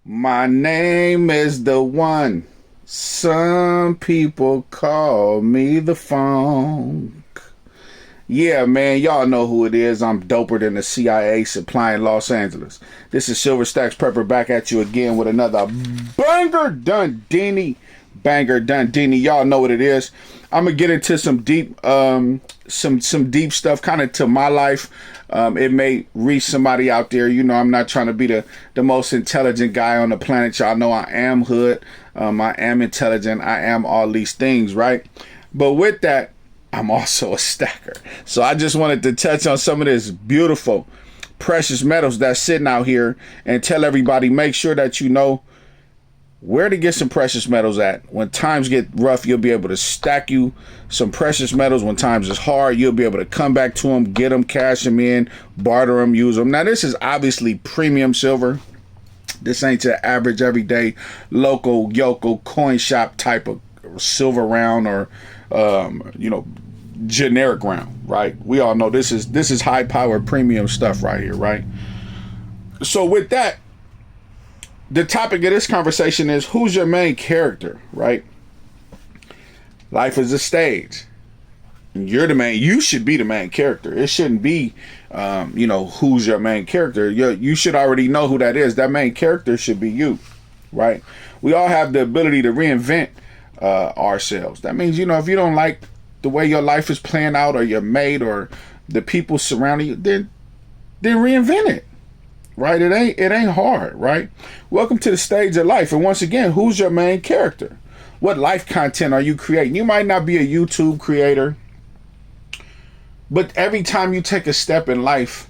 My name is the one. Some people call me the funk. Yeah, man, y'all know who it is. I'm doper than the CIA supplying Los Angeles. This is Silver Stacks Prepper back at you again with another banger Dundini. Y'all know what it is. I'm gonna get into some deep some deep stuff kind of to my life. It may reach somebody out there. You know, I'm not trying to be the most intelligent guy on the planet. Y'all know I am hood. I am intelligent. I am all these things, right? But with that, I'm also a stacker. So I just wanted to touch on some of this beautiful precious metals that's sitting out here and tell everybody, make sure that you know where to get some precious metals at. When times get rough, you'll be able to stack you some precious metals. When times is hard, you'll be able to come back to them, get them, cash them in, barter them, use them. Now, this is obviously premium silver. This ain't your average, everyday, local, yokel, coin shop type of silver round or, generic round, right? We all know this is high powered premium stuff right here, right? So with that, the topic of this conversation is who's your main character, right? Life is a stage. You're the main. You should be the main character. It shouldn't be, who's your main character. You should already know who that is. That main character should be you, right? We all have the ability to reinvent ourselves. That means, if you don't like the way your life is playing out, or your mate, or the people surrounding you, then reinvent it. Right? It ain't hard, right? Welcome to the stage of life. And once again, who's your main character? What life content are you creating? You might not be a YouTube creator, but every time you take a step in life,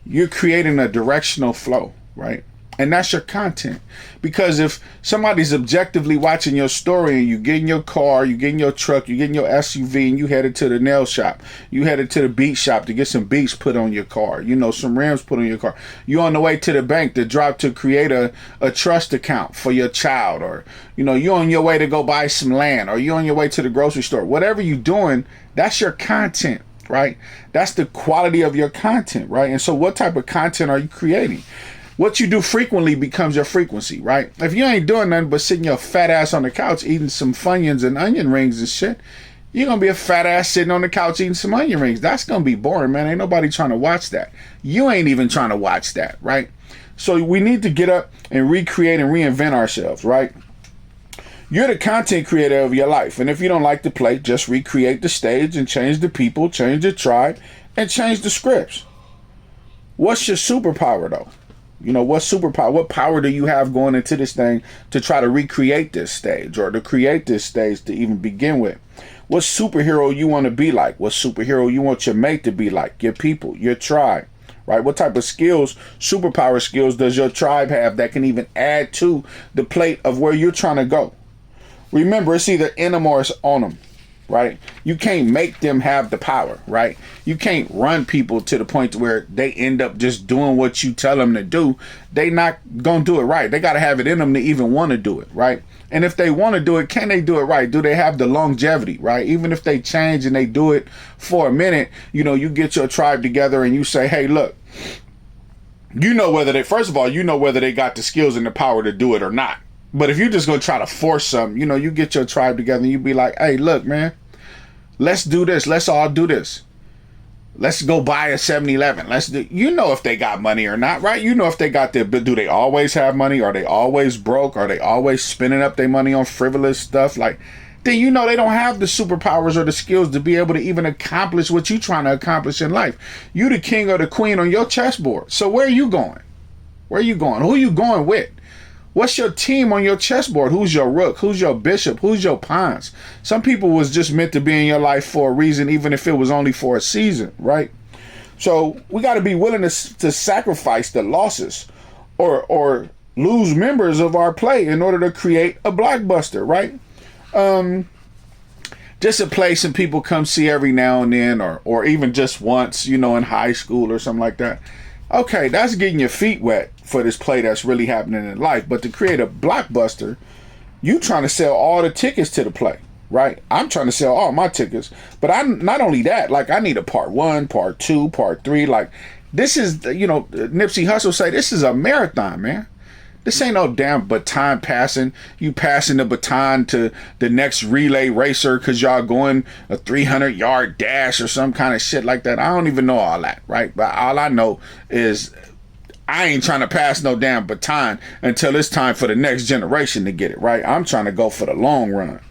you're creating a directional flow, right? And that's your content. Because if somebody's objectively watching your story and you get in your car, you get in your truck, you get in your SUV and you headed to the nail shop, you headed to the beat shop to get some beats put on your car, some rims put on your car. You on the way to the bank to create a trust account for your child, or, you on your way to go buy some land, or you on your way to the grocery store. Whatever you're doing, that's your content, right? That's the quality of your content, right? And so what type of content are you creating? What you do frequently becomes your frequency, right? If you ain't doing nothing but sitting your fat ass on the couch eating some Funyuns and onion rings and shit, you're going to be a fat ass sitting on the couch eating some onion rings. That's going to be boring, man. Ain't nobody trying to watch that. You ain't even trying to watch that, right? So we need to get up and recreate and reinvent ourselves, right? You're the content creator of your life. And if you don't like to play, just recreate the stage and change the people, change the tribe, and change the scripts. What's your superpower, though? What superpower, what power do you have going into this thing to try to recreate this stage, or to create this stage to even begin with? What superhero you want to be like? What superhero you want your mate to be like? Your people, your tribe, right? What type of skills, superpower skills does your tribe have that can even add to the plate of where you're trying to go? Remember, it's either in them or it's on them. Right? You can't make them have the power, right? You can't run people to the point where they end up just doing what you tell them to do. They not gonna do it right. They gotta have it in them to even want to do it, right? And if they want to do it, can they do it right? Do they have the longevity, right? Even if they change and they do it for a minute, you get your tribe together and you say, hey, look, whether they got the skills and the power to do it or not. But if you're just going to try to force something, you get your tribe together and you be like, hey, look, man, let's do this. Let's all do this. Let's go buy a 7-Eleven. If they got money or not, right? If they got but do they always have money? Are they always broke? Are they always spending up their money on frivolous stuff? Then they don't have the superpowers or the skills to be able to even accomplish what you're trying to accomplish in life. You the king or the queen on your chessboard. So where are you going? Where are you going? Who are you going with? What's your team on your chessboard? Who's your rook? Who's your bishop? Who's your pawns? Some people was just meant to be in your life for a reason, even if it was only for a season, right? So we got to be willing to sacrifice the losses or lose members of our play in order to create a blockbuster, right? Just a place some people come see every now and then, or even just once, in high school or something like that. Okay, that's getting your feet wet for this play that's really happening in life. But to create a blockbuster, you trying to sell all the tickets to the play, right? I'm trying to sell all my tickets. But I'm not only that, I need a part 1, part 2, part 3. This is, Nipsey Hussle say, this is a marathon, man. This ain't no damn baton passing. You passing the baton to the next relay racer because y'all going a 300-yard dash or some kind of shit like that. I don't even know all that, right? But all I know is I ain't trying to pass no damn baton until it's time for the next generation to get it, right? I'm trying to go for the long run.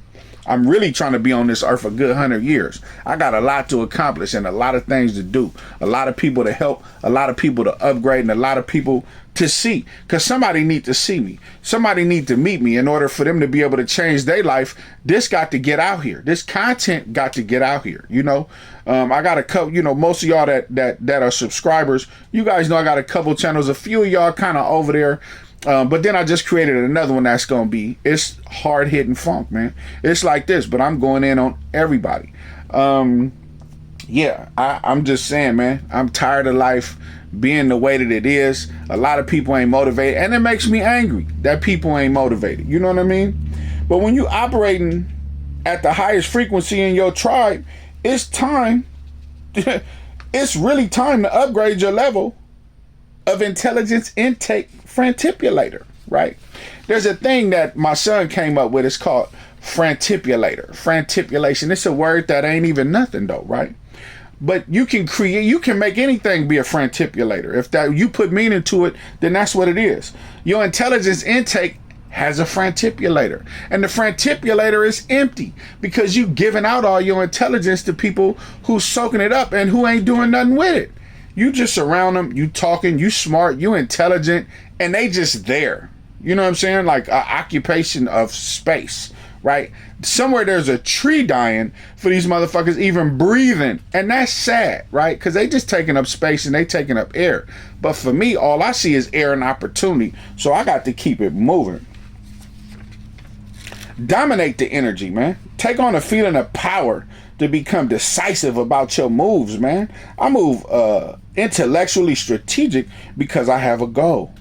I'm really trying to be on this earth a good 100 years. I got a lot to accomplish and a lot of things to do. A lot of people to help, a lot of people to upgrade, and a lot of people to see. Because somebody need to see me. Somebody need to meet me in order for them to be able to change their life. This got to get out here. This content got to get out here. You know, I got a couple, you know, most of y'all that are subscribers, you guys know I got a couple channels. A few of y'all kind of over there. But then I just created another one that's going to be, it's hard hitting funk, man. It's like this, but I'm going in on everybody. Yeah, I'm just saying, man, I'm tired of life being the way that it is. A lot of people ain't motivated, and it makes me angry that people ain't motivated. You know what I mean? But when you operating at the highest frequency in your tribe, it's time. It's really time to upgrade your level of intelligence intake frantipulator, right? There's a thing that my son came up with. It's called frantipulator. Frantipulation. It's a word that ain't even nothing though, right? But you can create, you can make anything be a frantipulator. If that you put meaning to it, then that's what it is. Your intelligence intake has a frantipulator, and the frantipulator is empty because you giving out all your intelligence to people who's soaking it up and who ain't doing nothing with it. You just surround them, you talking, you smart, you intelligent, and they just there. You know what I'm saying? Like an occupation of space, right? Somewhere there's a tree dying for these motherfuckers even breathing. And that's sad, right? Because they just taking up space and they taking up air. But for me, all I see is air and opportunity. So I got to keep it moving. Dominate the energy, man. Take on a feeling of power to become decisive about your moves, man. I move intellectually strategic because I have a goal,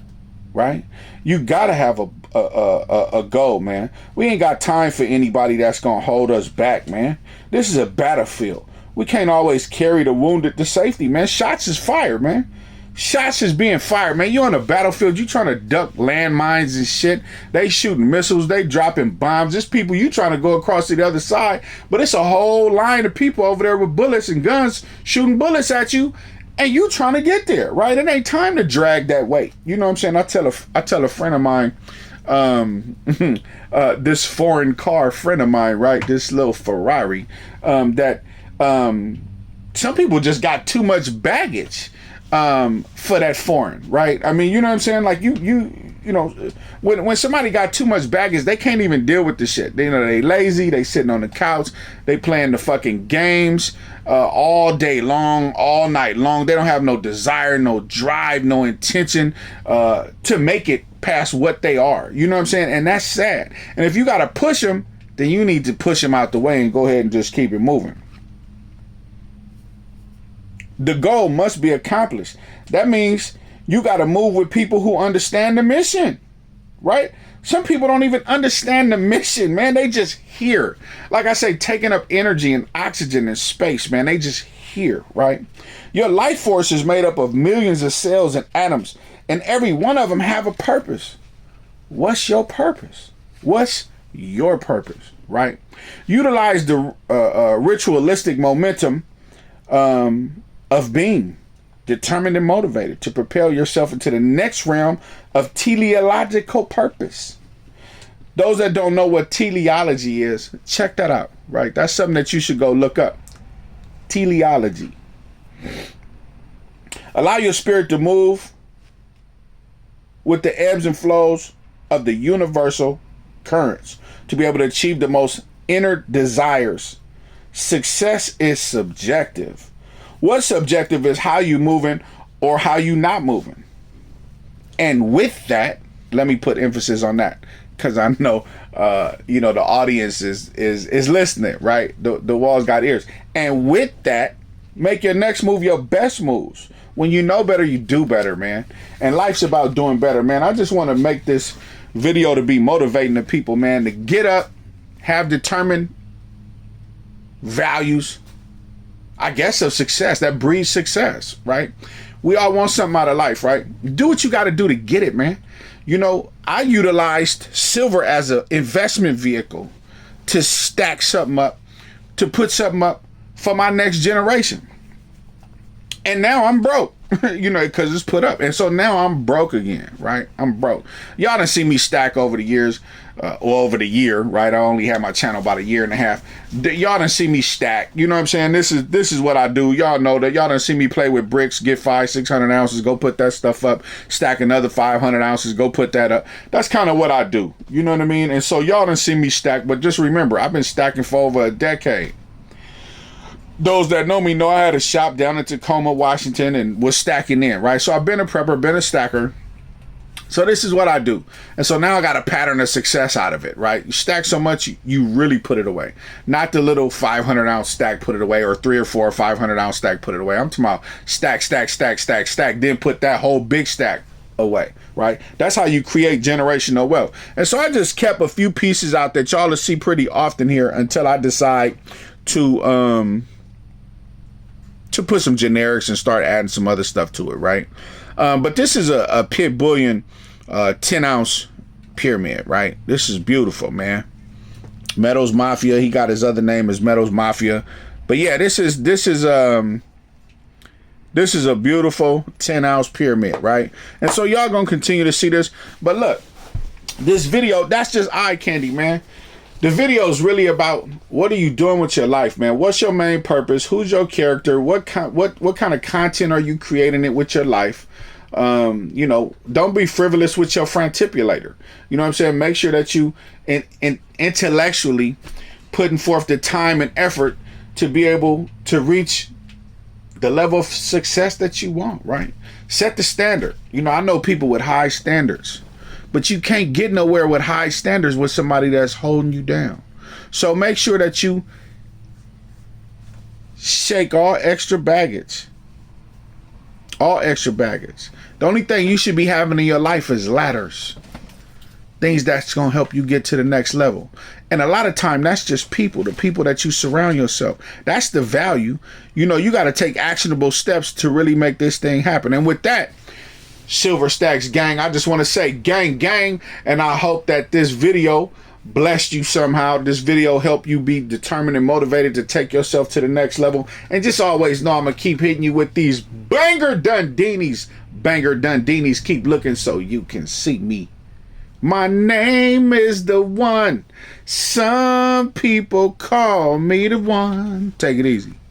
right? You gotta have a goal, man. We ain't got time for anybody that's gonna hold us back, man. This is a battlefield. We can't always carry the wounded to safety, man. Shots is fired, man. Shots is being fired, man. You on a battlefield, you trying to duck landmines and shit. They shooting missiles, they dropping bombs. There's people, you trying to go across to the other side, but it's a whole line of people over there with bullets and guns shooting bullets at you, and you trying to get there, right? It ain't time to drag that weight. You know what I'm saying? I tell a friend of mine, this foreign car friend of mine, right? This little Ferrari, that some people just got too much baggage for that foreign, right? I mean, you know what I'm saying? Like you know, when somebody got too much baggage, they can't even deal with the shit. They lazy, they sitting on the couch, they playing the fucking games all day long, all night long. They don't have no desire, no drive, no intention to make it past what they are. You know what I'm saying? And that's sad. And if you got to push them, then you need to push them out the way and go ahead and just keep it moving. The goal must be accomplished. That means you got to move with people who understand the mission, right? Some people don't even understand the mission, man. They just here. Like I say, taking up energy and oxygen and space, man. They just here, right? Your life force is made up of millions of cells and atoms, and every one of them have a purpose. What's your purpose? What's your purpose, right? Utilize the ritualistic momentum of being determined and motivated to propel yourself into the next realm of teleological purpose. Those that don't know what teleology is, check that out, right? That's something that you should go look up. Teleology. Allow your spirit to move with the ebbs and flows of the universal currents to be able to achieve the most inner desires. Success is subjective. What's subjective is how you moving or how you not moving. And with that, let me put emphasis on that, because I know the audience is listening, right? The walls got ears. And with that, make your next move your best moves. When you know better, you do better, man. And life's about doing better, man. I just want to make this video to be motivating to people, man, to get up, have determined values, I guess, of success that breeds success, right? We all want something out of life, right? Do what you got to do to get it, man. You know, I utilized silver as an investment vehicle to stack something up, to put something up for my next generation. And now I'm broke, you know, because it's put up. And so now I'm broke again, right? I'm broke. Y'all done see me stack over the years, or over the year, right? I only had my channel about a year and a half. Y'all done see me stack. You know what I'm saying? This is what I do. Y'all know that. Y'all done see me play with bricks, get 500-600 ounces, go put that stuff up, stack another 500 ounces, go put that up. That's kind of what I do. You know what I mean? And so y'all done see me stack, but just remember, I've been stacking for over a decade. Those that know me know I had a shop down in Tacoma, Washington, and was stacking in, right? So I've been a prepper, been a stacker. So this is what I do. And so now I got a pattern of success out of it, right? You stack so much, you really put it away. Not the little 500 ounce stack, put it away, or 3 or 4 500 ounce stack, put it away. I'm talking about stack, stack, stack, stack, stack, then put that whole big stack away, right? That's how you create generational wealth. And so I just kept a few pieces out that y'all will see pretty often here until I decide to put some generics and start adding some other stuff to it, right? But this is a pit bullion 10 ounce pyramid, right? This is beautiful, man. Meadows Mafia, he got his other name as Meadows Mafia. But yeah, this is a beautiful 10 ounce pyramid, right? And so y'all gonna continue to see this. But look, this video, that's just eye candy, man. The video is really about what are you doing with your life, man? What's your main purpose? Who's your character? What kind of content are you creating it with your life? You know, don't be frivolous with your frontipulator. You know what I'm saying? Make sure that you intellectually putting forth the time and effort to be able to reach the level of success that you want, right? Set the standard. You know, I know people with high standards, but you can't get nowhere with high standards with somebody that's holding you down. So make sure that you shake all extra baggage. All extra baggage. The only thing you should be having in your life is ladders. Things that's going to help you get to the next level. And a lot of time, that's just people, the people that you surround yourself. That's the value. You know, you got to take actionable steps to really make this thing happen. And with that, Silver Stacks gang, I just want to say gang, gang. And I hope that this video blessed you somehow. This video helped you be determined and motivated to take yourself to the next level. And just always know I'm going to keep hitting you with these banger Dundinis. Banger Dundinis. Keep looking so you can see me. My name is the one. Some people call me the one. Take it easy.